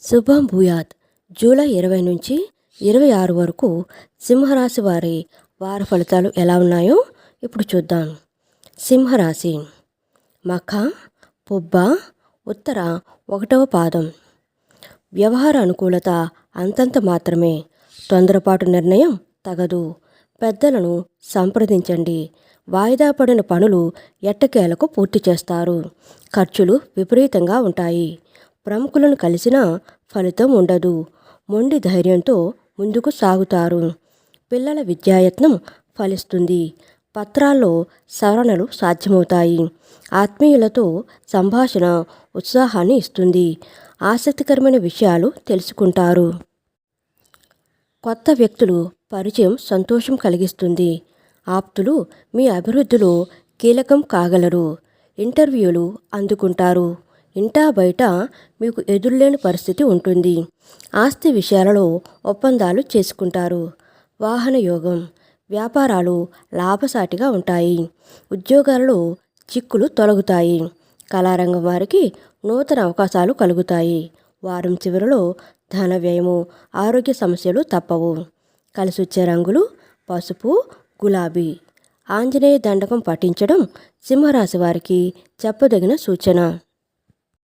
శుభం భూయాత్. జూలై 20 నుంచి 26 వరకు సింహరాశి వారి వార ఫలితాలు ఎలా ఉన్నాయో ఇప్పుడు చూద్దాం. సింహరాశి: మఖ, పుబ్బ, ఉత్తర 1వ పాదం. వ్యవహార అనుకూలత అంతంత మాత్రమే. తొందరపాటు నిర్ణయం తగదు. పెద్దలను సంప్రదించండి. వాయిదా పడిన పనులు ఎట్టకేలకు పూర్తి చేస్తారు. ఖర్చులు విపరీతంగా ఉంటాయి. ప్రముఖులను కలిసినా ఫలితం ఉండదు. మొండి ధైర్యంతో ముందుకు సాగుతారు. పిల్లల విద్యాయత్నం ఫలిస్తుంది. పత్రాల్లో సవరణలు సాధ్యమవుతాయి. ఆత్మీయులతో సంభాషణ ఉత్సాహాన్ని ఇస్తుంది. ఆసక్తికరమైన విషయాలు తెలుసుకుంటారు. కొత్త వ్యక్తులు పరిచయం సంతోషం కలిగిస్తుంది. ఆప్తులు మీ అభివృద్ధిలో కీలకం కాగలరు. ఇంటర్వ్యూలు అందుకుంటారు. ఇంటా బయట మీకు ఎదురులేని పరిస్థితి ఉంటుంది. ఆస్తి విషయాలలో ఒప్పందాలు చేసుకుంటారు. వాహన యోగం. వ్యాపారాలు లాభసాటిగా ఉంటాయి. ఉద్యోగాలలో చిక్కులు తొలగుతాయి. కళారంగం వారికి నూతన అవకాశాలు కలుగుతాయి. వారం చివరిలో ధన వ్యయము, ఆరోగ్య సమస్యలు తప్పవు. కలిసొచ్చే రంగులు పసుపు, గులాబీ. ఆంజనేయ దండకం పఠించడం సింహరాశి వారికి చెప్పదగిన సూచన.